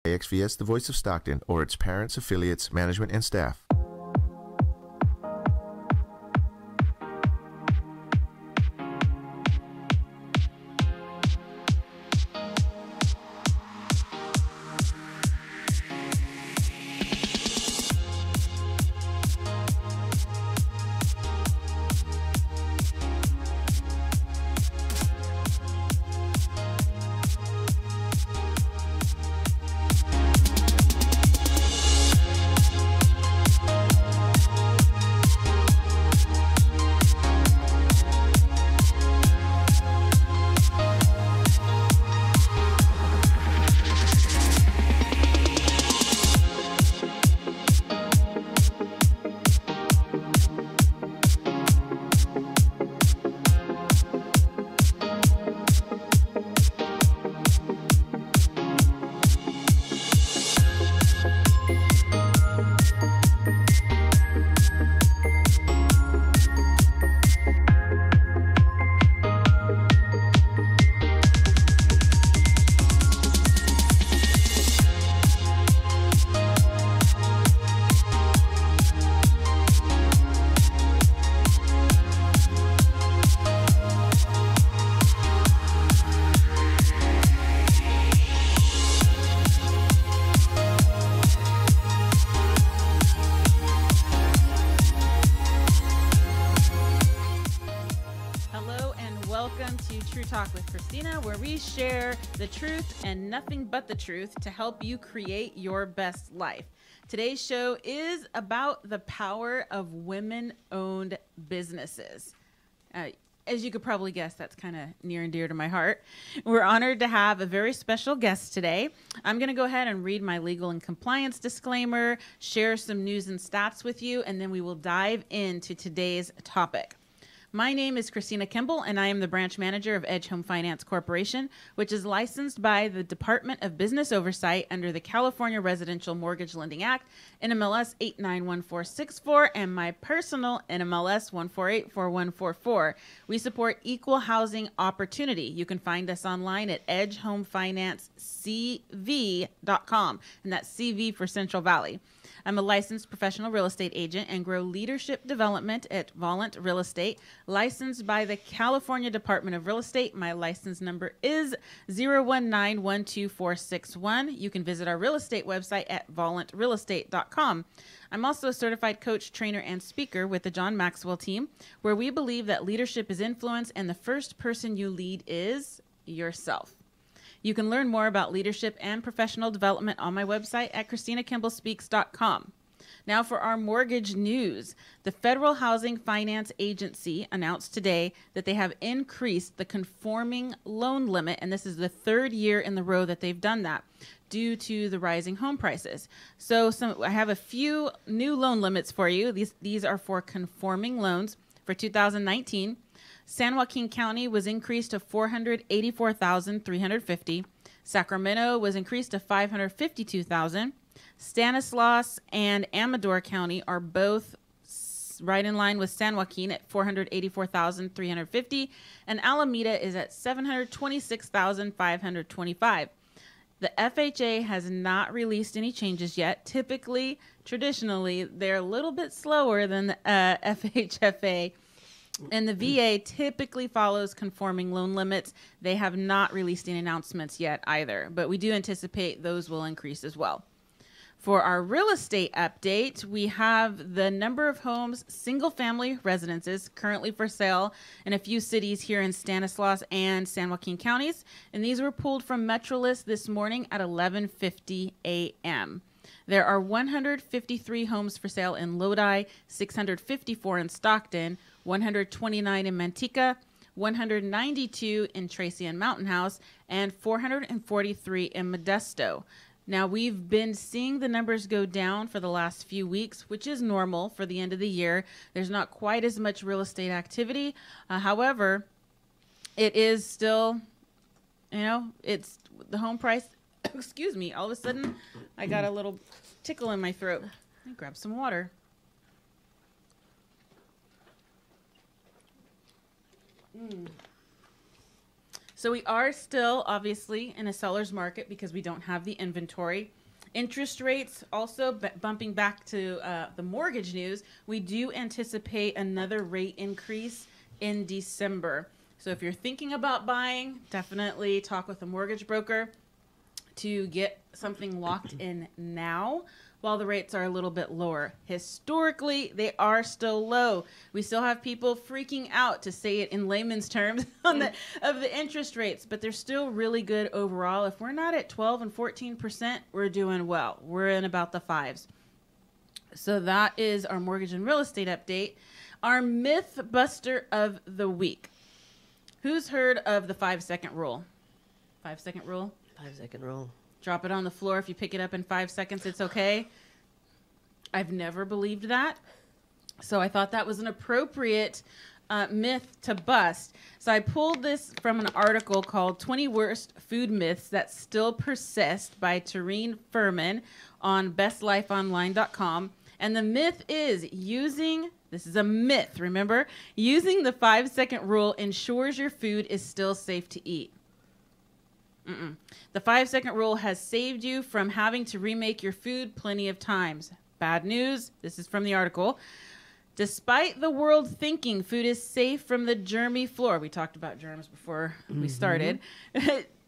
KXVS, the voice of Stockton, or its parents, affiliates, management, and staff. Talk with Christina, where we share the truth and nothing but the truth to help you create your best life. Today's show is about the power of women-owned businesses. As you could probably guess, that's kind of near and dear to my heart. We're honored to have a very special guest today. I'm going to go ahead and read my legal and compliance disclaimer, share some news and stats with you, and then we will dive into today's topic. My name is Christina Kimball, and I am the branch manager of Edge Home Finance Corporation, which is licensed by the Department of Business Oversight under the California Residential Mortgage Lending Act, NMLS 891464, and my personal NMLS 1484144. We support equal housing opportunity. You can find us online at edgehomefinancecv.com, and that's CV for Central Valley. I'm a licensed professional real estate agent and grow leadership development at Volant Real Estate, licensed by the California Department of Real Estate. My license number is 019-12461. You can visit our real estate website at volantrealestate.com. I'm also a certified coach, trainer, and speaker with the John Maxwell team, where we believe that leadership is influence and the first person you lead is yourself. You can learn more about leadership and professional development on my website at ChristinaKimballSpeaks.com. Now for our mortgage news. The Federal Housing Finance Agency announced today that they have increased the conforming loan limit, and this is the third year in the row that they've done that due to the rising home prices. So I have a few new loan limits for you. These are for conforming loans for 2019. San Joaquin County was increased to $484,350. Sacramento was increased to $552,000. Stanislaus and Amador County are both right in line with San Joaquin at $484,350, and Alameda is at $726,525. The FHA has not released any changes yet. Traditionally, they're a little bit slower than the FHFA. And the VA typically follows conforming loan limits. They have not released any announcements yet either, but we do anticipate those will increase as well. For our real estate update, we have the number of homes, single-family residences currently for sale in a few cities here in Stanislaus and San Joaquin counties, and these were pulled from MetroList this morning at 11:50 a.m. There are 153 homes for sale in Lodi, 654 in Stockton, 129 in Manteca, 192 in Tracy and Mountain House, and 443 in Modesto. Now, we've been seeing the numbers go down for the last few weeks, which is normal for the end of the year. There's not quite as much real estate activity. However, it is still, it's the home price. Excuse me. All of a sudden, I got a little tickle in my throat. Let me grab some water. So we are still obviously in a seller's market because we don't have the inventory. Interest rates also bumping back to the mortgage news. We do anticipate another rate increase in December. So if you're thinking about buying, definitely talk with a mortgage broker to get something locked in now while the rates are a little bit lower. Historically, they are still low. We still have people freaking out, to say it in layman's terms, of the interest rates, but they're still really good overall. If we're not at 12 and 14%, we're doing well. We're in about the fives. So that is our mortgage and real estate update. Our myth buster of the week. Who's heard of the 5-second rule? 5-second rule? 5-second rule. Drop it on the floor. If you pick it up in 5 seconds, it's okay. I've never believed that. So I thought that was an appropriate myth to bust. So I pulled this from an article called 20 Worst Food Myths That Still Persist by Tareen Furman on bestlifeonline.com. And the myth is this is a myth, remember? Using the 5-second rule ensures your food is still safe to eat. The 5-second rule has saved you from having to remake your food plenty of times. Bad news. This is from the article. Despite the world thinking food is safe from the germy floor, we talked about germs before we started,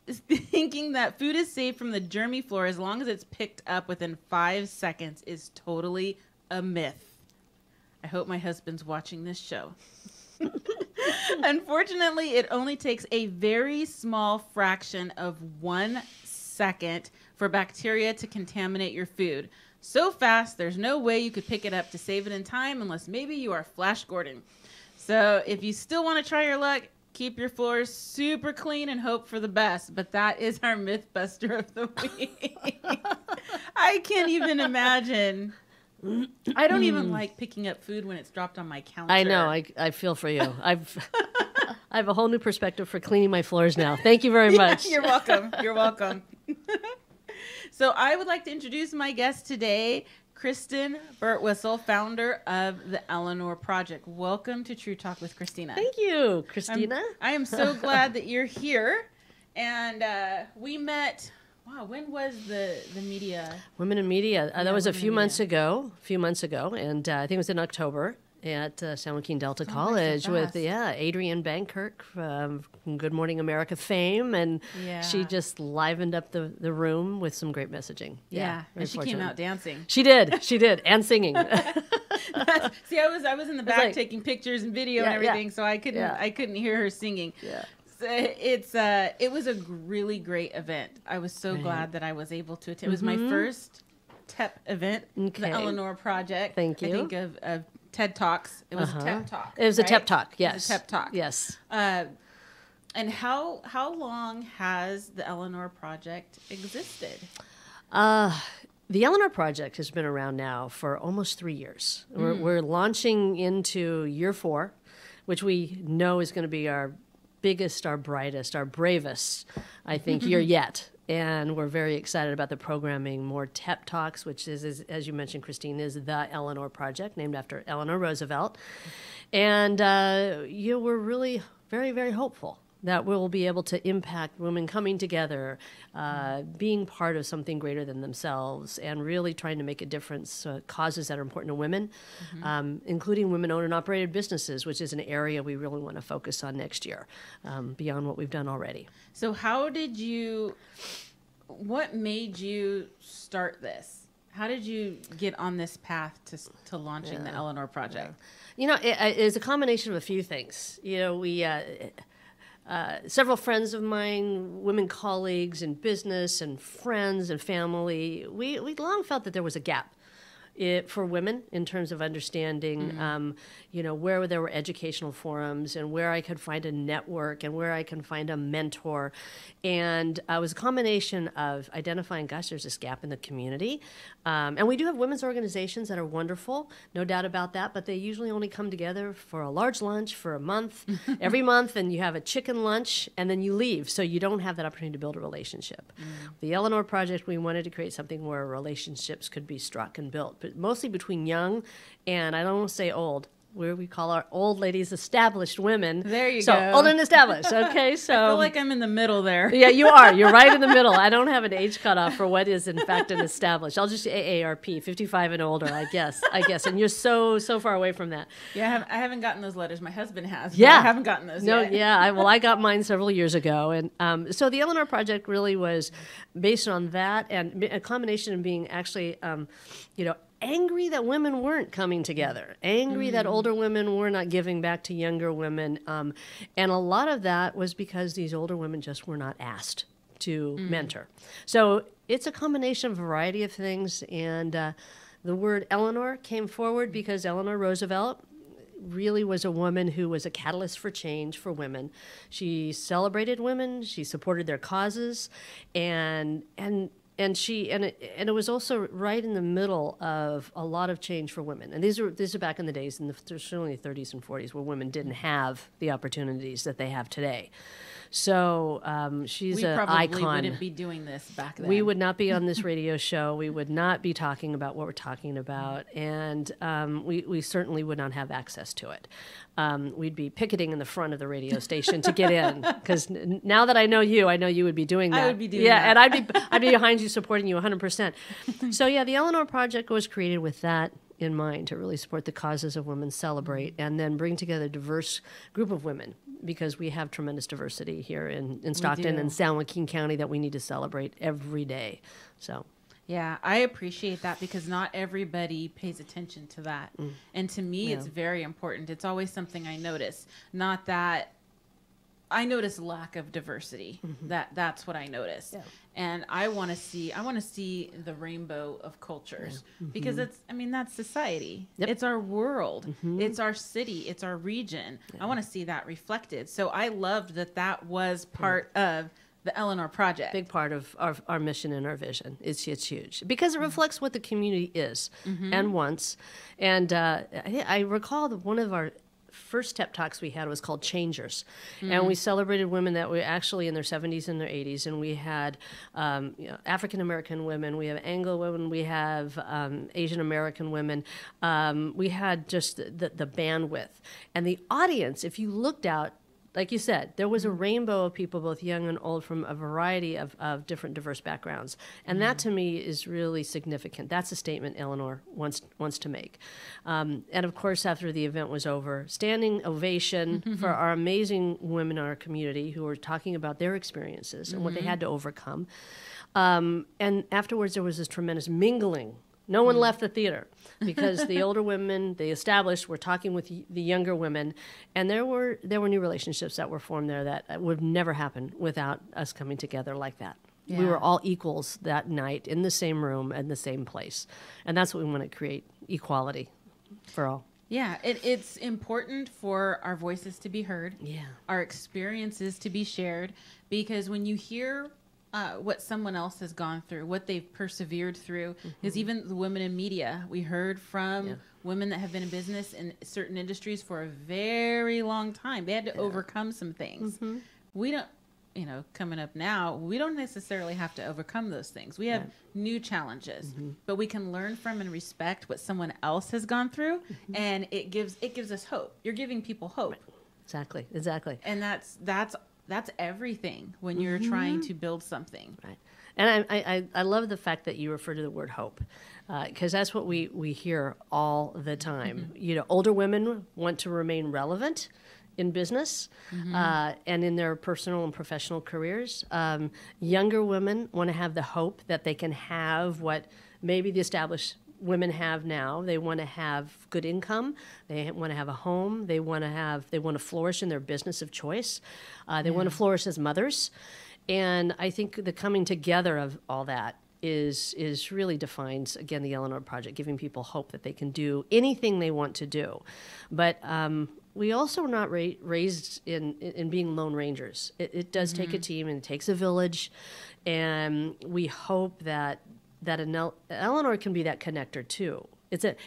thinking that food is safe from the germy floor as long as it's picked up within 5 seconds is totally a myth. I hope my husband's watching this show. Unfortunately, it only takes a very small fraction of 1 second for bacteria to contaminate your food. So fast, there's no way you could pick it up to save it in time unless maybe you are Flash Gordon. So if you still want to try your luck, keep your floors super clean and hope for the best. But that is our myth buster of the week. I can't even imagine. I don't even like picking up food when it's dropped on my counter. I know. I feel for you. I have a whole new perspective for cleaning my floors now. Thank you very much. You're welcome. You're welcome. So I would like to introduce my guest today, Kristen Birtwistle, founder of the Eleanor Project. Welcome to True Talk with Christina. Thank you, Christina. I am so glad that you're here. And we met... Wow, when was the media? Women in Media. That was a few months ago, and I think it was in October at San Joaquin Delta College with Adrienne Bankirk from Good Morning America fame, and she just livened up the room with some great messaging. Yeah, and she came out dancing. She did, and singing. See, I was in the back taking pictures and video and everything, so I couldn't hear her singing. Yeah. It was a really great event. I was so glad that I was able to attend. It was my first TEP event, the Eleanor Project. Thank you. I think of TED Talks. It was a TEP Talk. It was a TEP Talk, yes. It was a TEP Talk. Yes. And how long has the Eleanor Project existed? The Eleanor Project has been around now for almost 3 years. We're launching into year 4, which we know is going to be our biggest, our brightest, our bravest, I think, year yet. And we're very excited about the programming. More TEP Talks, which is, as you mentioned, Christine, is the Eleanor Project, named after Eleanor Roosevelt. And we're really very, very hopeful that we'll be able to impact women coming together, being part of something greater than themselves, and really trying to make a difference, causes that are important to women, including women-owned and operated businesses, which is an area we really want to focus on next year, beyond what we've done already. So what made you start this? How did you get on this path to launching the Eleanor Project? You know, it's a combination of a few things. You know, several friends of mine, women colleagues in business and friends and family, we long felt that there was a gap for women in terms of understanding, where there were educational forums and where I could find a network and where I can find a mentor. And it was a combination of identifying, gosh, there's this gap in the community. And we do have women's organizations that are wonderful, no doubt about that, but they usually only come together for a large lunch for a month, every month, and you have a chicken lunch, and then you leave. So you don't have that opportunity to build a relationship. The Eleanor Project, we wanted to create something where relationships could be struck and built, but mostly between young and, I don't want to say old, where we call our old ladies established women. There you so, go. Old and established. Okay, so I feel like I'm in the middle there. yeah, you are. You're right in the middle. I don't have an age cutoff for what is in fact an established. I'll just AARP, 55 and older, I guess. And you're so far away from that. Yeah, I haven't gotten those letters. My husband has. Yeah, I haven't gotten those no, yet. yeah. I got mine several years ago, and so the Eleanor Project really was based on that, and a combination of being actually, angry that women weren't coming together, angry that older women were not giving back to younger women. And a lot of that was because these older women just were not asked to mentor. So it's a combination of a variety of things. And the word Eleanor came forward because Eleanor Roosevelt really was a woman who was a catalyst for change for women. She celebrated women, she supported their causes, and it was also right in the middle of a lot of change for women. And these are back in the days, in the certainly 30s and 40s, where women didn't have the opportunities that they have today. So she's an icon. We probably wouldn't be doing this back then. We would not be on this radio show. We would not be talking about what we're talking about. And we certainly would not have access to it. We'd be picketing in the front of the radio station to get in. Because now that I know you would be doing that. I would be doing that. Yeah, and I'd be behind you, supporting you 100%. So yeah, the Eleanor Project was created with that in mind, to really support the causes of women, celebrate, and then bring together a diverse group of women, because we have tremendous diversity here in Stockton and San Joaquin County that we need to celebrate every day. So yeah, I appreciate that, because not everybody pays attention to that. And to me, it's very important. It's always something I notice. Not that I notice lack of diversity. That's what I notice. Yeah. And I want to see the rainbow of cultures, because that's society. Yep. It's our world. It's our city. It's our region. Yeah. I want to see that reflected. So I loved that was part of the Eleanor Project. Big part of our mission and our vision. It's huge, because it reflects what the community is and wants. And I recall that one of our first step talks we had was called Changers, and we celebrated women that were actually in their 70s and their 80s, and we had African American women, we have Anglo women, we have Asian American women. We had just the bandwidth, and the audience. If you looked out, like you said, there was a rainbow of people, both young and old, from a variety of different diverse backgrounds. And that, to me, is really significant. That's a statement Eleanor wants to make. And, of course, after the event was over, standing ovation for our amazing women in our community who were talking about their experiences and what they had to overcome. And afterwards, there was this tremendous mingling. No one left the theater, because the older women, the established, were talking with the younger women, and there were new relationships that were formed there that would never happen without us coming together like that. Yeah. We were all equals that night in the same room and the same place, and that's what we want to create: equality for all. Yeah, it's important for our voices to be heard. Yeah, our experiences to be shared, because when you hear what someone else has gone through, what they've persevered through, is even the women in media. We heard from women that have been in business in certain industries for a very long time. They had to overcome some things. We don't, coming up now, we don't necessarily have to overcome those things. We have new challenges, but we can learn from and respect what someone else has gone through, and it gives us hope. You're giving people hope. Right. Exactly. And that's everything when you're trying to build something. Right. And I love the fact that you refer to the word hope, because that's what we hear all the time. Older women want to remain relevant in business and in their personal and professional careers. Younger women want to have the hope that they can have what maybe the established women have now. They want to have good income. They want to have a home. They want to flourish in their business of choice. They want to flourish as mothers. And I think the coming together of all that is really defines, again, the Eleanor Project, giving people hope that they can do anything they want to do. But we also are not raised in being lone rangers. It does take a team, and it takes a village. And we hope that Eleanor can be that connector too.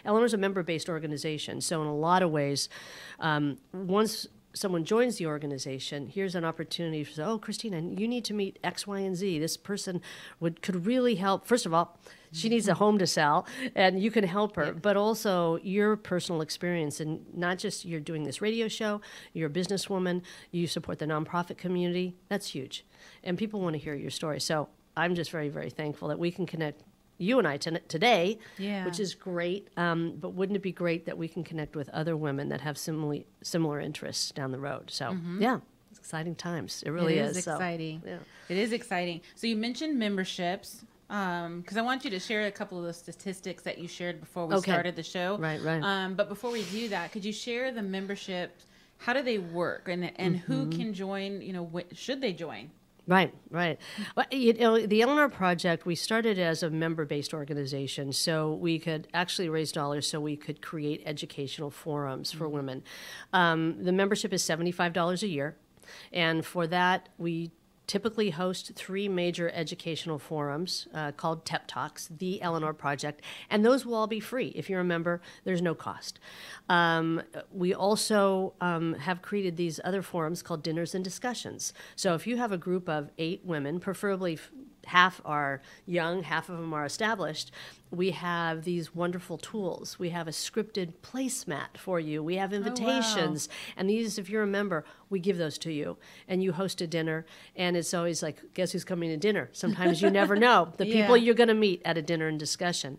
Eleanor's a member-based organization, so in a lot of ways, once someone joins the organization, here's an opportunity for, oh, Christina, you need to meet X, Y, and Z. This person could really help. First of all, she needs a home to sell, and you can help her, but also your personal experience, and not just you're doing this radio show, you're a businesswoman, you support the nonprofit community. That's huge, and people want to hear your story. So I'm just very, very thankful that we can connect you and I today, which is great. But wouldn't it be great that we can connect with other women that have similar interests down the road? So yeah, it's exciting times. It really is. It is exciting. So, yeah. It is exciting. So you mentioned memberships, because I want you to share a couple of the statistics that you shared before we started the show. Right. But before we do that, could you share the memberships? How do they work, and who can join? Should they join? Right. Well, the Eleanor Project, we started as a member-based organization, so we could actually raise dollars so we could create educational forums for women. The membership is $75 a year, and for that, we typically host 3 major educational forums called TEP Talks, the Eleanor Project, and those will all be free. If you're a member, there's no cost. We also have created these other forums called Dinners and Discussions. So if you have a group of 8 women, preferably half are young, half of them are established, we have these wonderful tools. We have a scripted placemat for you. We have invitations. And these, if you're a member, we give those to you. And you host a dinner. And it's always like, guess who's coming to dinner? Sometimes you never know the people you're going to meet at a dinner and discussion.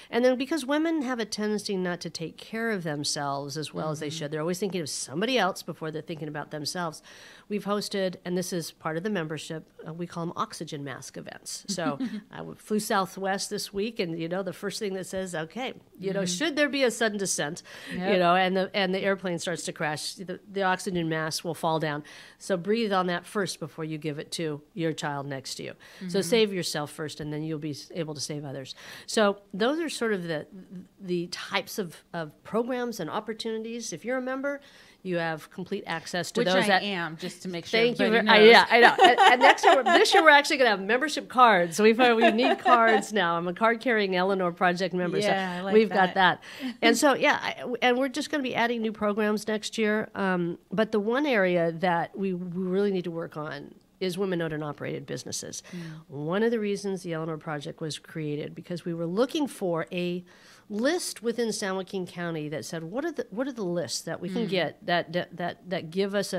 And then because women have a tendency not to take care of themselves as well as they should, they're always thinking of somebody else before they're thinking about themselves. We've hosted, and this is part of the membership, we call them oxygen mask events. So I flew Southwest this week, and the first thing that says, okay, should there be a sudden descent, and the airplane starts to crash, the oxygen mask will fall down. So breathe on that first before you give it to your child next to you. So save yourself first, and then you'll be able to save others. So those are sort of the types of programs and opportunities. If you're a member, you have complete access to Which those. I am, just to make sure. Thank you. Everybody knows. I know. And this year we're actually going to have membership cards. So we need cards now. I'm a card-carrying Eleanor Project member, so I like we've got that. And so, and we're just going to be adding new programs next year. But the one area that we really need to work on is women-owned and operated businesses. One of the reasons the Eleanor Project was created, because we were looking for a list within San Joaquin County that said, what are the lists that we can get that give us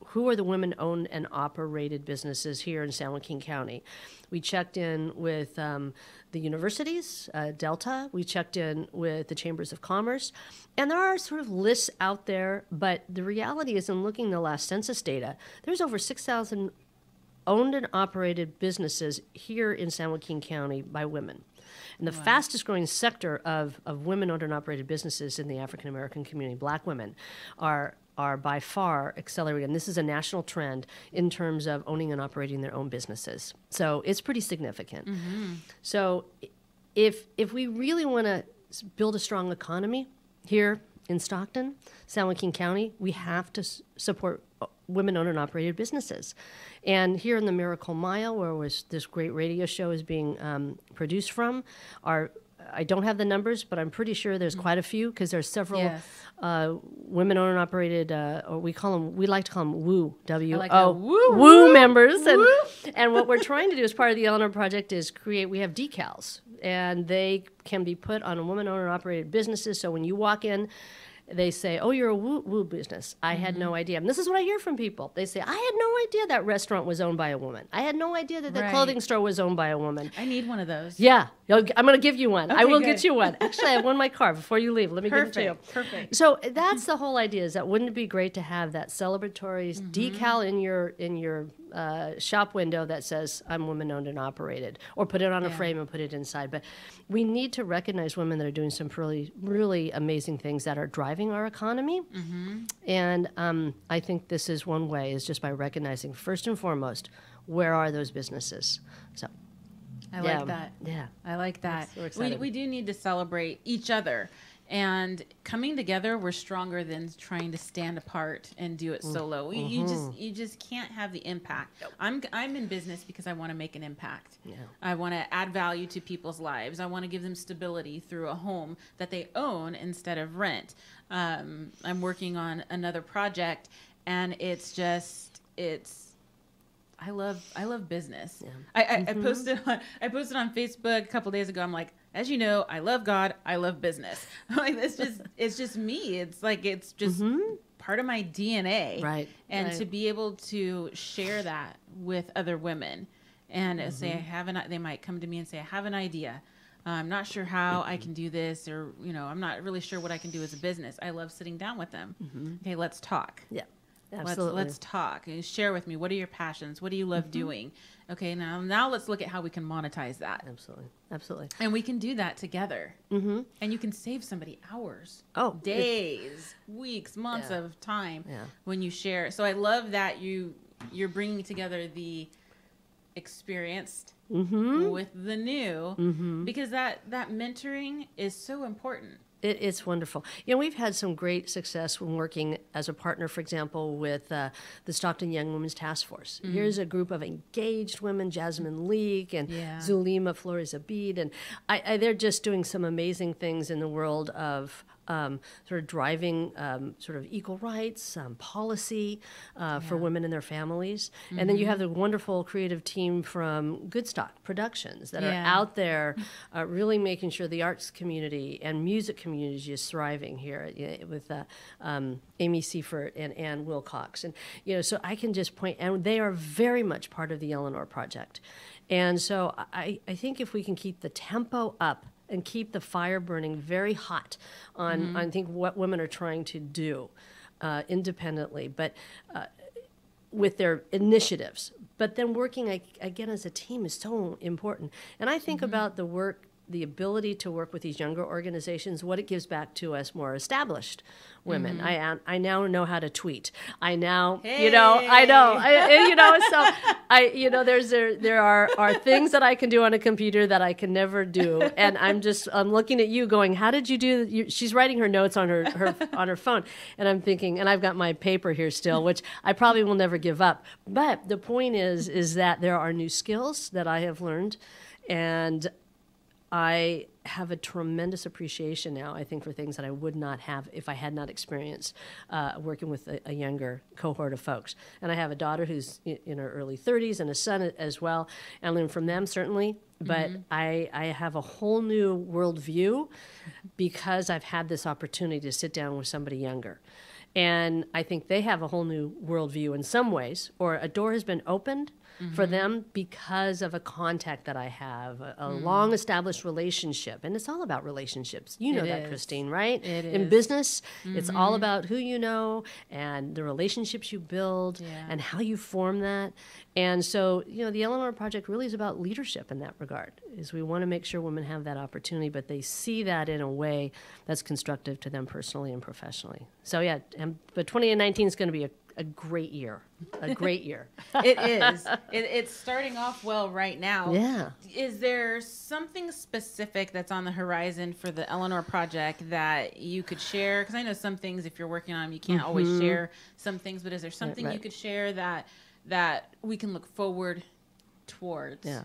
who are the women-owned and operated businesses here in San Joaquin County. We checked in with the universities, Delta. We checked in with the Chambers of Commerce. And there are sort of lists out there, but the reality is, in looking at the last census data, there's over 6,000 owned and operated businesses here in San Joaquin County by women. And the fastest growing sector of women-owned and operated businesses in the African-American community, Black women, are by far accelerating. And this is a national trend in terms of owning and operating their own businesses. So it's pretty significant. So if we really want to build a strong economy here in Stockton, San Joaquin County, we have to support women-owned and operated businesses. And here in the Miracle Mile, where this great radio show is being produced from, I don't have the numbers, but I'm pretty sure there's quite a few, because there's several women-owned and operated, or we like to call them WOO, WO members. And what we're trying to do as part of the Eleanor Project is we have decals, and they can be put on women-owned and operated businesses. So when you walk in, they say, oh, you're a woo business. I had no idea. And this is what I hear from people. They say, I had no idea that restaurant was owned by a woman. I had no idea that the clothing store was owned by a woman. I need one of those. Yeah. I'm going to give you one. Okay, I will get you one. Actually, I have one in my car. Before you leave, let me give it to you. Perfect. So that's the whole idea, is that wouldn't it be great to have that celebratory decal in your shop window that says, I'm women-owned and operated, or put it on a frame and put it inside. But we need to recognize women that are doing some really, really amazing things that are driving our economy. And I think this is one way, is just by recognizing, first and foremost, where are those businesses? So I like that. Yeah. I like that. So exciting. We do need to celebrate each other. And coming together, we're stronger than trying to stand apart and do it solo. You just can't have the impact. I'm in business because I want to make an impact. Yeah. I want to add value to people's lives. I want to give them stability through a home that they own instead of rent. I'm working on another project, and I love business. Yeah. I posted on Facebook a couple days ago. I'm like, as you know, I love God. I love business. Like it's just me. It's like it's just part of my DNA. Right. And to be able to share that with other women, and say they might come to me and say, I have an idea. I'm not sure how I can do this, or I'm not really sure what I can do as a business. I love sitting down with them. Okay, let's talk. Yeah. Absolutely. Let's talk and share with me. What are your passions? What do you love doing? Okay, now let's look at how we can monetize that. Absolutely. And we can do that together. And you can save somebody hours, days, weeks, months of time when you share. So I love that you're bringing together the experienced with the new, because that mentoring is so important. It's wonderful. We've had some great success when working as a partner, for example, with the Stockton Young Women's Task Force. Here's a group of engaged women, Jasmine Leak and Zulima Flores Abid, and they're just doing some amazing things in the world of sort of driving sort of equal rights, policy for women and their families. And then you have the wonderful creative team from Goodstock Productions that are out there really making sure the arts community and music community is thriving here with Amy Seifert and Ann Wilcox. And, so I can just point, and they are very much part of the Eleanor Project. And so I think if we can keep the tempo up and keep the fire burning very hot on I think what women are trying to do independently, but with their initiatives. But then working again as a team is so important. And I think about the ability to work with these younger organizations, what it gives back to us more established women. I now know how to tweet. I now, there are things that I can do on a computer that I can never do. And I'm looking at you going, how did you do? She's writing her notes on her on her phone. And I'm thinking, and I've got my paper here still, which I probably will never give up. But the point is that there are new skills that I have learned, and I have a tremendous appreciation now, I think, for things that I would not have if I had not experienced working with a younger cohort of folks. And I have a daughter who's in her early 30s and a son as well. I learn from them, certainly. But I have a whole new worldview because I've had this opportunity to sit down with somebody younger. And I think they have a whole new worldview in some ways, or a door has been opened for them because of a contact that I have, a long-established relationship. And it's all about relationships. You know that, Christine, right? In business, it's all about who you know and the relationships you build and how you form that. And so, the Eleanor Project really is about leadership in that regard, is we want to make sure women have that opportunity, but they see that in a way that's constructive to them personally and professionally. So, but 2019 is going to be a great year. A great year. It is. It's starting off well right now. Yeah. Is there something specific that's on the horizon for the Eleanor Project that you could share? Because I know some things, if you're working on them, you can't always share some things, but is there something you could share that we can look forward towards? Yeah.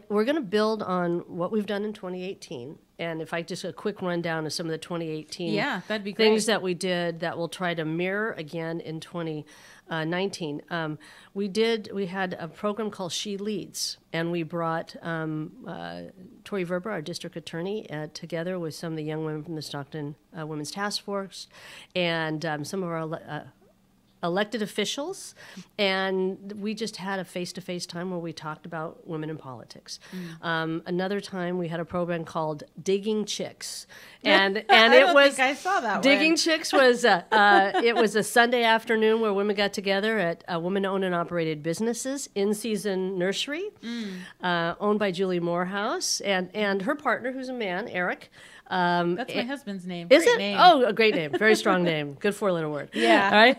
We're going to build on what we've done in 2018. And if I just a quick rundown of some of the 2018 that'd be things great. that we did that we'll try to mirror again in 2019. We had a program called She Leads, and we brought Tori Verber, our district attorney, together with some of the young women from the Stockton Women's Task Force and some of our elected officials, and we just had a face-to-face time where we talked about women in politics. Another time we had a program called Digging Chicks, and I saw that Digging one. Chicks was it was a Sunday afternoon where women got together at women-owned and operated businesses, In-Season Nursery, owned by Julie Morehouse, and her partner, who's a man, Eric. That's my husband's name. Is Great it? Name. Oh, a great name. Very strong name. Good four-letter word. Yeah. All right.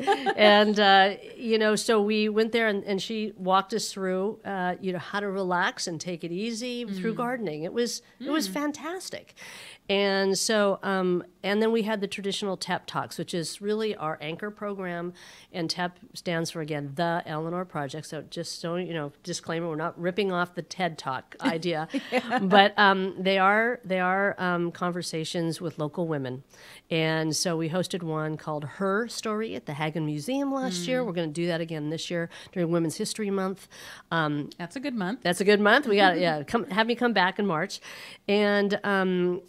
And, so we went there and she walked us through, how to relax and take it easy through gardening. It was fantastic. And so, and then we had the traditional TEP Talks, which is really our anchor program. And TEP stands for, again, the Eleanor Project. So just so you know, disclaimer, we're not ripping off the TED Talk idea. But they are conversations with local women. And so we hosted one called Her Story at the Hagen Museum last year. We're going to do that again this year during Women's History Month. That's a good month. That's a good month. We got have me come back in March. And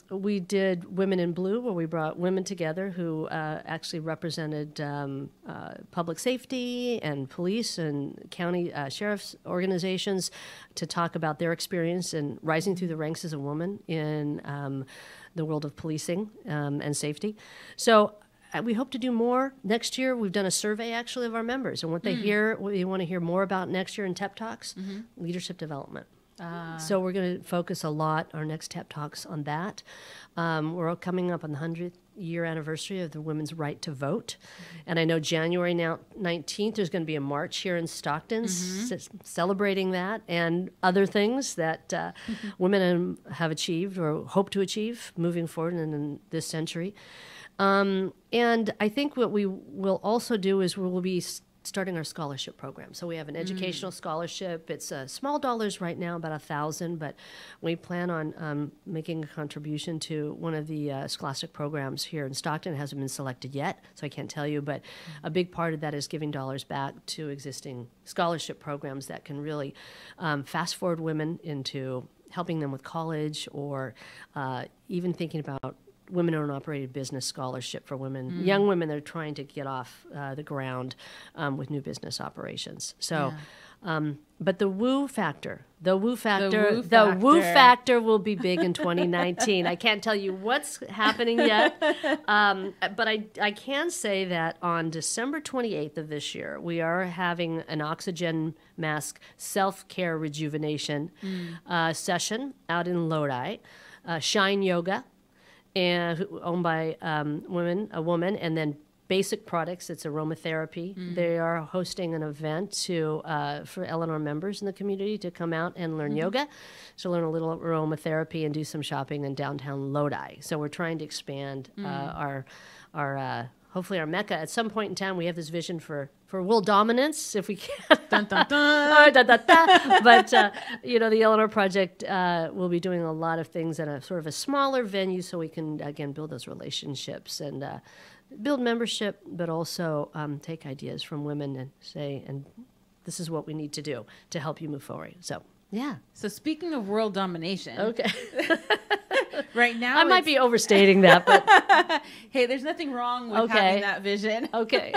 we did Women in Blue, where we brought women together who actually represented public safety and police and county sheriff's organizations to talk about their experience in rising through the ranks as a woman in the world of policing and safety. So we hope to do more next year. We've done a survey actually of our members and what they hear, what they want to hear more about next year in TEP Talks, leadership development. So we're going to focus a lot, our next TEP Talks, on that. We're all coming up on the 100th year anniversary of the women's right to vote. And I know January 19th, there's going to be a march here in Stockton celebrating that and other things that women have achieved or hope to achieve moving forward in this century. And I think what we will also do is we'll be starting our scholarship program. So we have an educational scholarship. It's small dollars right now, about $1,000, but we plan on making a contribution to one of the scholastic programs here in Stockton. It hasn't been selected yet, so I can't tell you, but a big part of that is giving dollars back to existing scholarship programs that can really fast forward women into helping them with college or even thinking about women-owned operated business scholarship for women, young women that are trying to get off the ground with new business operations. So, but the woo factor will be big in 2019. I can't tell you what's happening yet, but I can say that on December 28th of this year, we are having an oxygen mask self-care rejuvenation session out in Lodi, Shine Yoga, and owned by a woman, and then Basic Products. It's aromatherapy. They are hosting an event for Eleanor members in the community to come out and learn yoga, to learn a little aromatherapy and do some shopping in downtown Lodi. So we're trying to expand our hopefully our Mecca. At some point in time, we have this vision for world dominance, if we can. Dun, dun, dun. But, the Eleanor Project will be doing a lot of things in a sort of a smaller venue so we can, again, build those relationships and build membership, but also take ideas from women and say, and this is what we need to do to help you move forward. So, yeah. So speaking of world domination. Okay. Right now, I might be overstating that, but hey, there's nothing wrong with having that vision. Okay,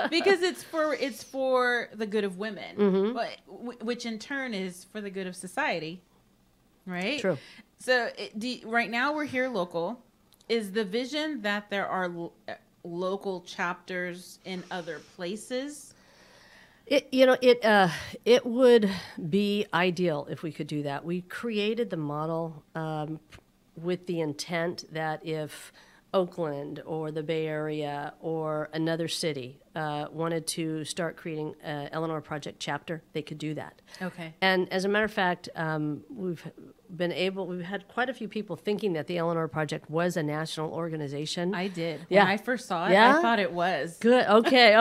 because it's for the good of women, which in turn is for the good of society, right? True. So right now we're here local. Is the vision that there are local chapters in other places? It would be ideal if we could do that. We created the model with the intent that if Oakland or the Bay Area or another city wanted to start creating an Eleanor Project chapter, they could do that. Okay. And as a matter of fact, we've had quite a few people thinking that the Eleanor Project was a national organization. I did. Yeah. When I first saw it, I thought it was. Good. Okay.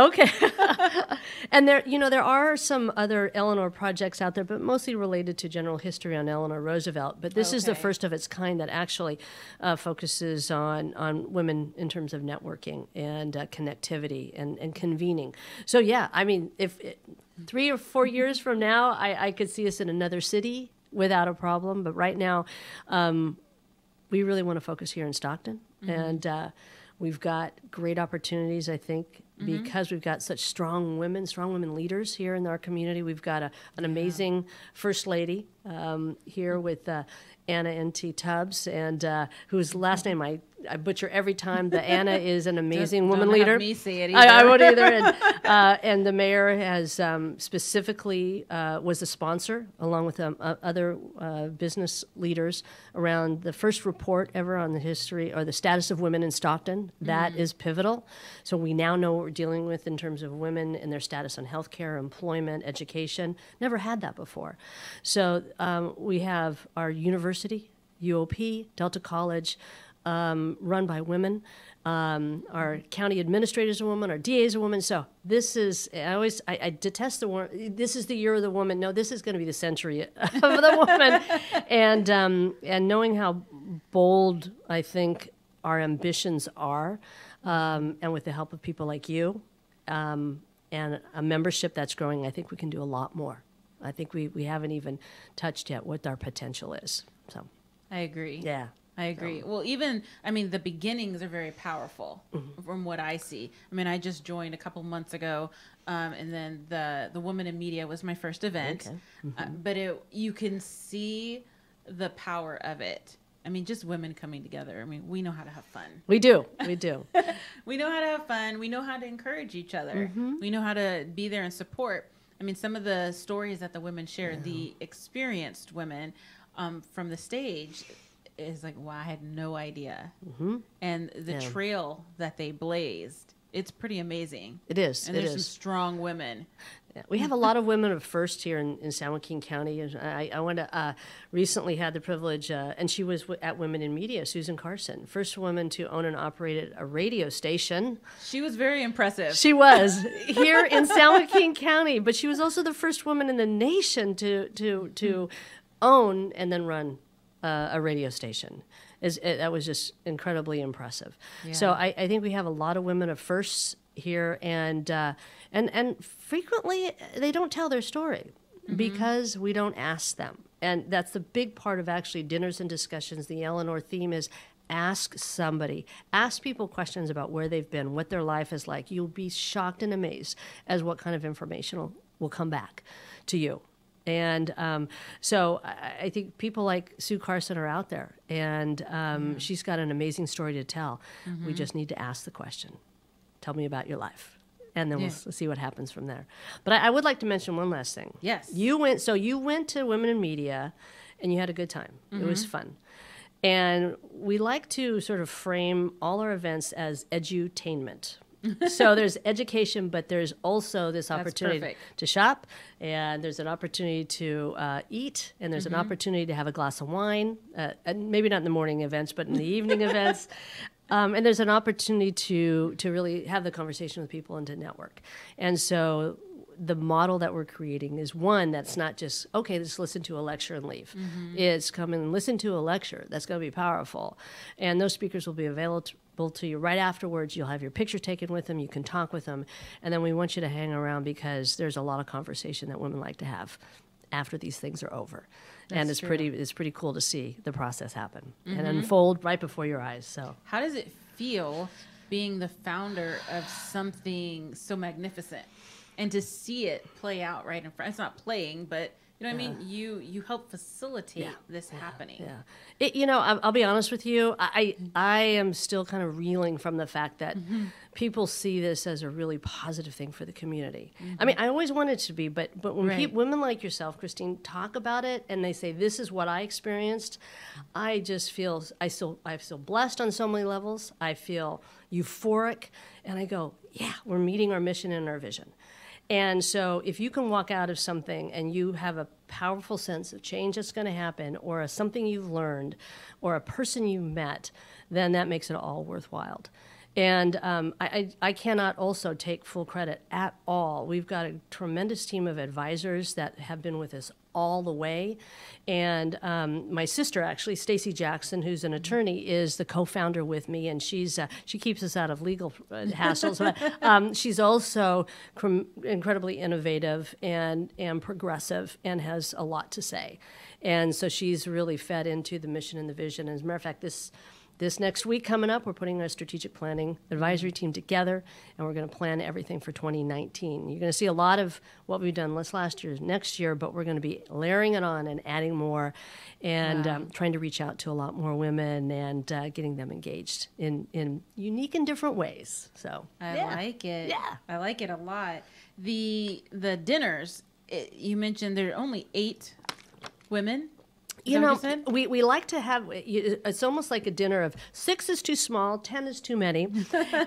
And there are some other Eleanor projects out there, but mostly related to general history on Eleanor Roosevelt. But this is the first of its kind that actually focuses on women in terms of networking and connectivity and convening. So, yeah, I mean, if 3 or 4 years from now, I could see us in another city without a problem. But right now, we really want to focus here in Stockton. And we've got great opportunities, I think, because we've got such strong women leaders here in our community. We've got an amazing First Lady here with Anna N.T. Tubbs, and whose last name I butcher every time. The Anna is an amazing woman leader. Don't have me say it either. I won't either. And the mayor has specifically was a sponsor, along with other business leaders, around the first report ever on the history or the status of women in Stockton. That is pivotal. So we now know what we're we're dealing with in terms of women and their status on healthcare, employment, education. Never had that before. So we have our university, UOP, Delta College, run by women. Our county administrator is a woman, our DA is a woman. So this is, I detest the word, this is the year of the woman. No, this is going to be the century of the woman. And knowing how bold I think our ambitions are, and with the help of people like you, and a membership that's growing, I think we can do a lot more. I think we haven't even touched yet what our potential is. So I agree. yeah. I agree. Well, even, I mean, the beginnings are very powerful from what I see. I mean, I just joined a couple months ago, and then the Woman in Media was my first event. Okay. But you can see the power of it. I mean, just women coming together. I mean, we know how to have fun. We do. We do. We know how to have fun. We know how to encourage each other. We know how to be there and support. I mean, some of the stories that the women shared, the experienced women from the stage, is like, wow, I had no idea. And the trail that they blazed, it's pretty amazing. It is. And there's some strong women. Yeah. We have a lot of women of first here in San Joaquin County. And I recently had the privilege, and she was at Women in Media, Susan Carson, first woman to own and operate a radio station. She was very impressive. She was here in San Joaquin County, but she was also the first woman in the nation to own and then run a radio station. That was just incredibly impressive. Yeah. So I think we have a lot of women of firsts here, and frequently they don't tell their story because we don't ask them. And that's the big part of actually dinners and discussions. The Eleanor theme is ask somebody. Ask people questions about where they've been, what their life is like. You'll be shocked and amazed as what kind of information will come back to you. And so I think people like Sue Carson are out there, and she's got an amazing story to tell. We just need to ask the question, tell me about your life, and then we'll see what happens from there. But I would like to mention one last thing. Yes. You went to Women in Media, and you had a good time. It was fun. And we like to sort of frame all our events as edutainment. So there's education, but there's also this opportunity to shop, and there's an opportunity to eat, and there's an opportunity to have a glass of wine, and maybe not in the morning events, but in the evening events. And there's an opportunity to really have the conversation with people and to network. And so the model that we're creating is one that's not just, okay, let's listen to a lecture and leave. It's come and listen to a lecture. That's going to be powerful. And those speakers will be available to you right afterwards. You'll have your picture taken with them. You can talk with them. And then we want you to hang around because there's a lot of conversation that women like to have after these things are over. And it's pretty cool to see the process happen and unfold right before your eyes. So how does it feel being the founder of something so magnificent and to see it play out right in front? It's not playing, but you know what I mean? You help facilitate this happening. Yeah. I'll be honest with you. I am still kind of reeling from the fact that people see this as a really positive thing for the community. I mean, I always wanted it to be, but when women like yourself, Christine, talk about it and they say, this is what I experienced, I just feel, I feel blessed on so many levels. I feel euphoric. And I go, yeah, we're meeting our mission and our vision. And so if you can walk out of something and you have a powerful sense of change that's going to happen, or something you've learned, or a person you met, then that makes it all worthwhile. And I cannot also take full credit at all. We've got a tremendous team of advisors that have been with us all the way. And my sister, actually, Stacy Jackson, who's an attorney, is the co-founder with me, and she keeps us out of legal hassles. But she's also incredibly innovative and progressive and has a lot to say. And so she's really fed into the mission and the vision. As a matter of fact, this next week coming up, we're putting our strategic planning advisory team together, and we're going to plan everything for 2019. You're going to see a lot of what we've done last year, next year, but we're going to be layering it on and adding more, and trying to reach out to a lot more women and getting them engaged in unique and different ways. So I like it. Yeah, I like it a lot. The dinners, you mentioned there are only 8 women Is that what you said? we like to have, it's almost like a dinner of 6 is too small, 10 is too many,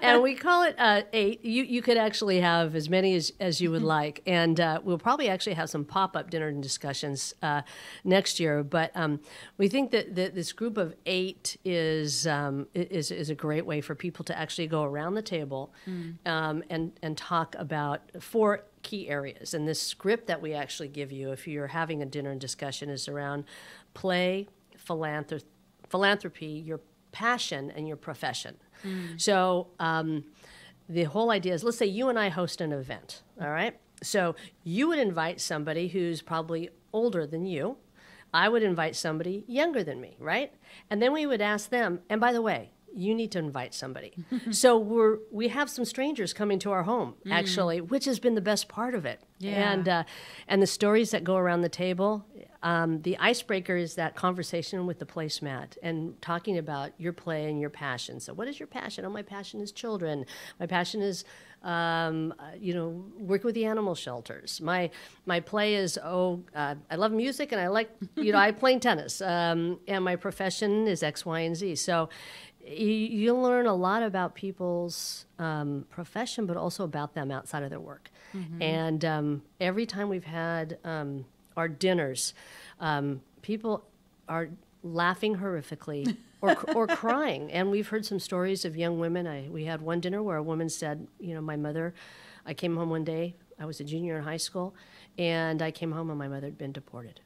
and we call it 8. You could actually have as many as you would like, and we'll probably actually have some pop-up dinner and discussions next year, but we think that this group of 8 is a great way for people to actually go around the table and talk about 4 key areas. And this script that we actually give you if you're having a dinner and discussion is around play, philanthropy, your passion, and your profession. So the whole idea is, let's say you and I host an event, all right? So you would invite somebody who's probably older than you. I would invite somebody younger than me, right? And then we would ask them, and by the way, you need to invite somebody. So we have some strangers coming to our home, actually, which has been the best part of it. Yeah. And the stories that go around the table, the icebreaker is that conversation with the placemat and talking about your play and your passion. So what is your passion? Oh, my passion is children. My passion is, working with the animal shelters. My play is, I love music and I like, I play tennis. And my profession is X, Y, and Z. So you'll learn a lot about people's profession, but also about them outside of their work. And every time we've had our dinners, people are laughing horrifically or crying. And we've heard some stories of young women. We had one dinner where a woman said, my mother, I came home one day, I was a junior in high school, and I came home and my mother had been deported.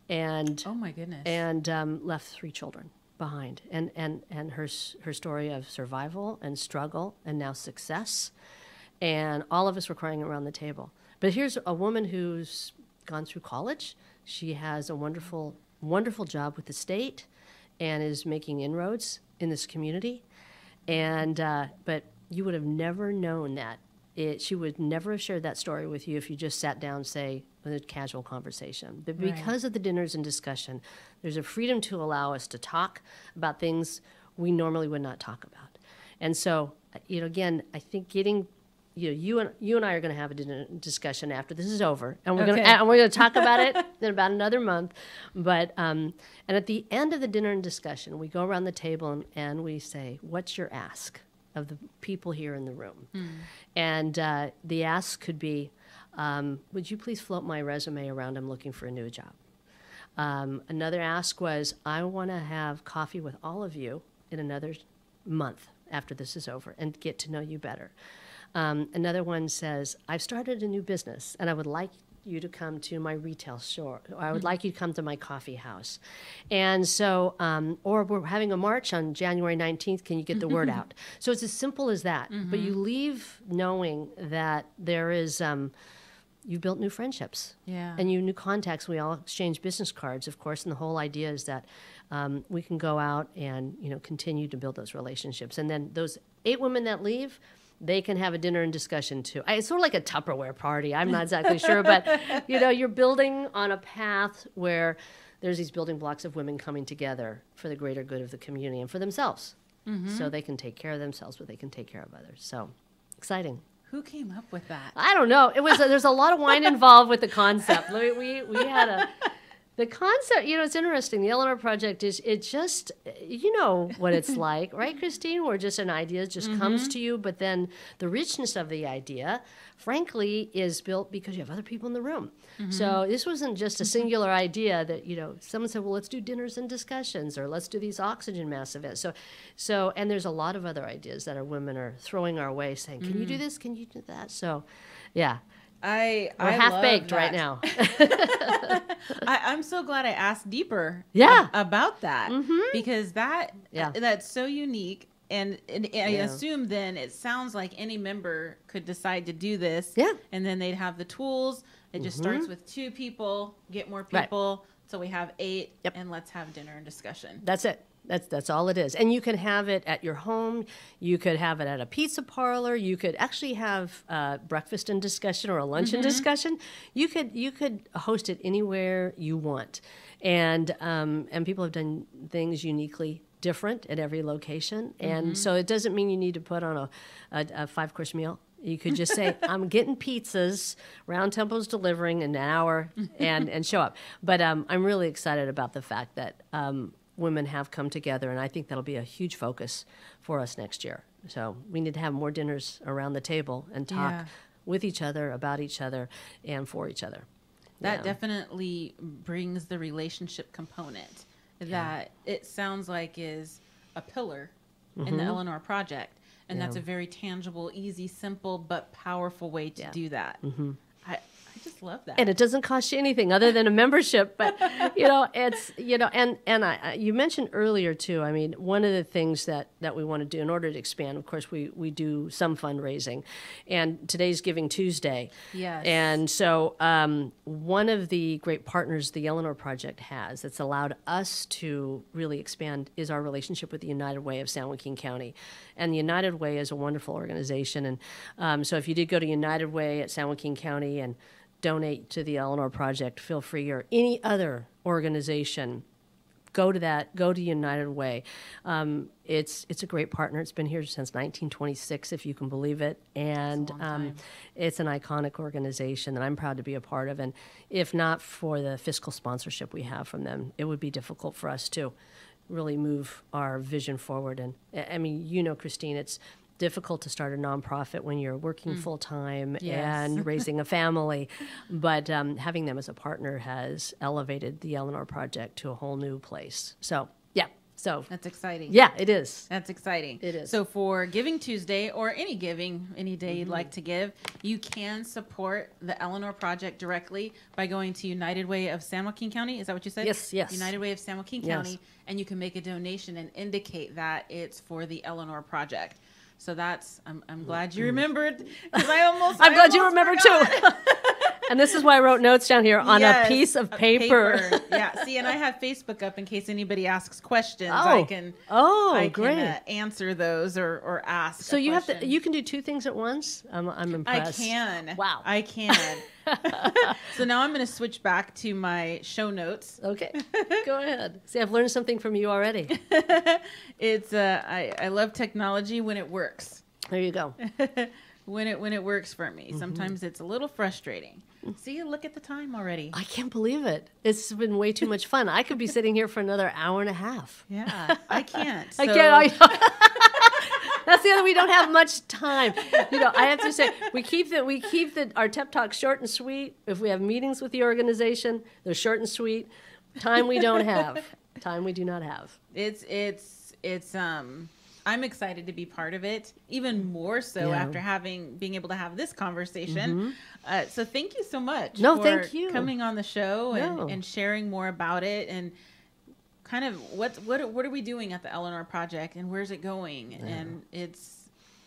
And Oh my goodness. And left 3 children behind, and her story of survival and struggle and now success, and all of us were crying around the table. But here's a woman who's gone through college. She has a wonderful job with the state and is making inroads in this community, and but you would have never known that. She would never have shared that story with you if you just sat down, say, with a casual conversation. But because of the dinners and discussion, there's a freedom to allow us to talk about things we normally would not talk about. And so, again, I think getting, you and I are going to have a dinner discussion after this is over, and we're going to talk about it in about another month. But and at the end of the dinner and discussion, we go around the table and we say, "What's your ask of the people here in the room?" And the ask could be, would you please float my resume around? I'm looking for a new job. Another ask was, I want to have coffee with all of you in another month after this is over and get to know you better. Another one says, I've started a new business and I would like you to come to my retail store, or I would like you to come to my coffee house. And so, or we're having a march on January 19th, can you get the word out? So it's as simple as that. But you leave knowing that there is, you've built new friendships. Yeah. And new contacts. We all exchange business cards, of course, and the whole idea is that we can go out and, continue to build those relationships. And then those 8 women that leave, they can have a dinner and discussion too. It's sort of like a Tupperware party. I'm not exactly sure, but you're building on a path where there's these building blocks of women coming together for the greater good of the community and for themselves, so they can take care of themselves, but they can take care of others. So exciting. Who came up with that? I don't know. It was there's a lot of wine involved with the concept. We had the concept, it's interesting. The Eleanor Project it's just, what it's like, right, Christine? Where just an idea just comes to you, but then the richness of the idea, frankly, is built because you have other people in the room. So this wasn't just a singular idea that, someone said, well, let's do dinners and discussions, or let's do these oxygen mass events. So, and there's a lot of other ideas that our women are throwing our way, saying, can you do this? Can you do that? So, yeah. We're half-baked right now. I'm so glad I asked deeper about that, because that's so unique. And I assume then it sounds like any member could decide to do this. Yeah. And then they'd have the tools. It just starts with 2 people, get more people. Right. So we have 8, and let's have dinner and discussion. That's it. That's all it is. And you can have it at your home. You could have it at a pizza parlor. You could actually have breakfast and discussion or a lunch and discussion. You could host it anywhere you want. And people have done things uniquely different at every location. And so it doesn't mean you need to put on a 5-course meal. You could just say, I'm getting pizzas, Round Tempo's delivering in an hour, and show up. But I'm really excited about the fact that women have come together, and I think that'll be a huge focus for us next year. So we need to have more dinners around the table and talk with each other, about each other, and for each other. That definitely brings the relationship component that it sounds like is a pillar in the Eleanor Project. And that's a very tangible, easy, simple, but powerful way to do that. I just love that. And it doesn't cost you anything other than a membership. But, it's, you mentioned earlier, too, I mean, one of the things that we want to do in order to expand, of course, we do some fundraising. And today's Giving Tuesday. Yes. And so one of the great partners the Eleanor Project has that's allowed us to really expand is our relationship with the United Way of San Joaquin County. And the United Way is a wonderful organization. And so if you did go to United Way at San Joaquin County and donate to the Eleanor Project, feel free, or any other organization, go to United Way. It's a great partner. It's been here since 1926, if you can believe it. And it's an iconic organization that I'm proud to be a part of. And if not for the fiscal sponsorship we have from them, it would be difficult for us to really move our vision forward. And I mean, Christine, it's difficult to start a nonprofit when you're working full time and raising a family, but having them as a partner has elevated the Eleanor Project to a whole new place. So that's exciting. Yeah, it is. That's exciting. It is. So for Giving Tuesday or any day you'd like to give, you can support the Eleanor Project directly by going to United Way of San Joaquin County. Is that what you said? Yes. United Way of San Joaquin County, and you can make a donation and indicate that it's for the Eleanor Project. So I'm glad you remembered, because I'm glad you remembered too. And this is why I wrote notes down here on a piece of paper. Yeah. See, and I have Facebook up in case anybody asks questions. Oh. I can great. Answer those or ask. So you can do two things at once. I'm impressed. I can. Wow. I can. So now I'm going to switch back to my show notes. Okay. Go ahead. See, I've learned something from you already. It's I love technology when it works. There you go. When it works for me. Sometimes it's a little frustrating. See, look at the time already. I can't believe it. It's been way too much fun. I could be sitting here for another hour and a half. Yeah, I can't. I can't. That's the other. We don't have much time. I have to say we keep our Tep Talk short and sweet. If we have meetings with the organization, they're short and sweet. Time we don't have. Time we do not have. It's I'm excited to be part of it, even more so after being able to have this conversation. So thank you so much for thank you. coming on the show and sharing more about it, and kind of what are we doing at the Eleanor Project and where's it going? Yeah. And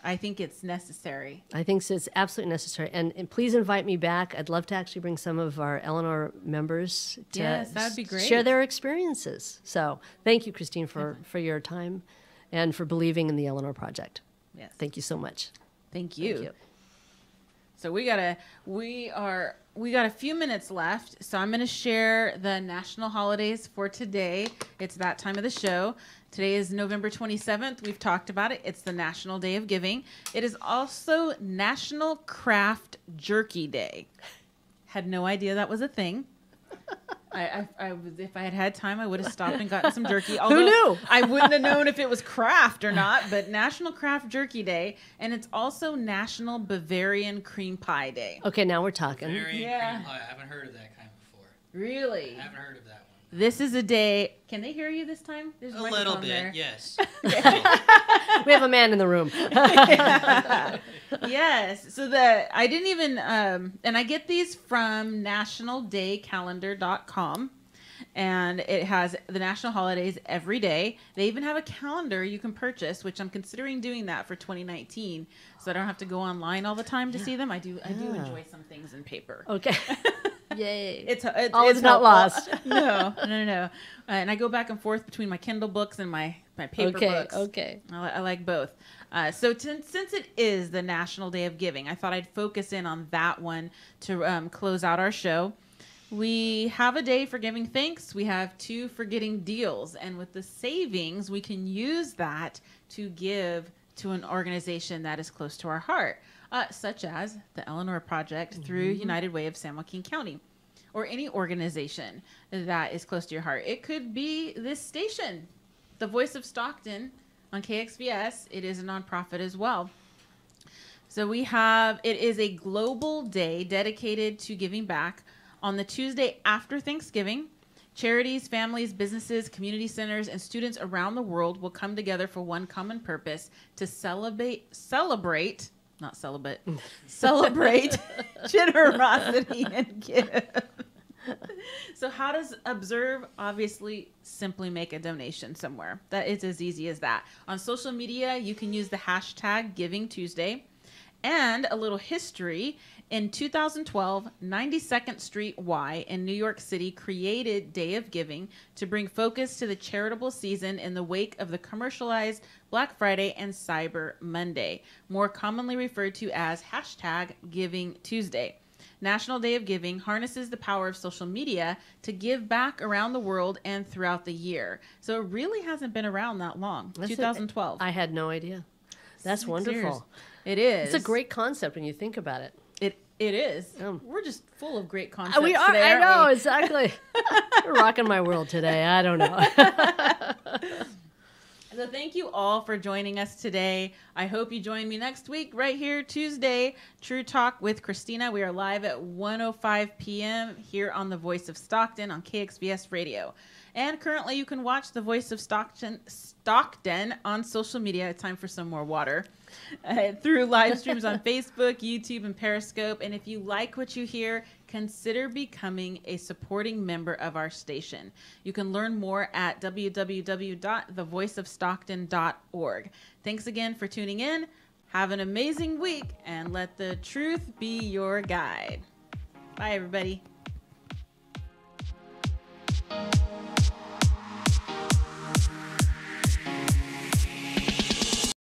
I think it's necessary. I think it's absolutely necessary. And please invite me back. I'd love to actually bring some of our Eleanor members to that would be great. Share their experiences. So thank you, Christine, for your time and for believing in the Eleanor Project. Yes. Thank you so much. Thank you. So we got a few minutes left. So I'm going to share the national holidays for today. It's that time of the show. Today is November 27th. We've talked about it. It's the National Day of Giving. It is also National Craft Jerky Day. Had no idea that was a thing. If I had time, I would have stopped and gotten some jerky. Although who knew? I wouldn't have known if it was craft or not, but National Craft Jerky Day. And it's also National Bavarian Cream Pie Day. Okay, now we're talking. Bavarian cream pie. I haven't heard of that kind before. Really? I haven't heard of that one. This is a day. Can they hear you this time? There's a little bit, there. yes. We have a man in the room. Yes. So I didn't even, and I get these from nationaldaycalendar.com. And it has the national holidays every day. They even have a calendar you can purchase, which I'm considering doing that for 2019, so I don't have to go online all the time to see them. I do enjoy some things in paper. Okay. Yay. It's not helpful. lost. No. And I go back and forth between my Kindle books and my paper books. Okay. I like both. So since it is the National Day of Giving, I thought I'd focus in on that one to close out our show. We have a day for giving thanks. We have 2 for getting deals. And with the savings, we can use that to give to an organization that is close to our heart. such as the Eleanor Project through United Way of San Joaquin County, or any organization that is close to your heart. It could be this station, the Voice of Stockton on KXVS. It is a nonprofit as well. So it is a global day dedicated to giving back on the Tuesday after Thanksgiving. Charities, families, businesses, community centers, and students around the world will come together for one common purpose: to celebrate generosity and give. So how does observe? Obviously, simply make a donation somewhere. That is as easy as that. On social media, you can use the hashtag Giving Tuesday. And a little history. In 2012, 92nd Street Y in New York City created Day of Giving to bring focus to the charitable season in the wake of the commercialized Black Friday and Cyber Monday, more commonly referred to as hashtag Giving Tuesday. National Day of Giving harnesses the power of social media to give back around the world and throughout the year. So it really hasn't been around that long. 2012. I had no idea. That's 6 wonderful. years. It is. It's a great concept when you think about it. It is. We're just full of great concepts. We are. Today, I know, aren't we? exactly. You're rocking my world today. I don't know. So thank you all for joining us today. I hope you join me next week right here, Tuesday, True Talk with Christina. We are live at 1:05 p.m. here on the Voice of Stockton on KXVS Radio. And currently you can watch the Voice of Stockton on social media. It's time for some more water. Through live streams on Facebook, YouTube, and Periscope. And if you like what you hear, consider becoming a supporting member of our station. You can learn more at www.thevoiceofstockton.org. Thanks again for tuning in. Have an amazing week, and let the truth be your guide. Bye, everybody.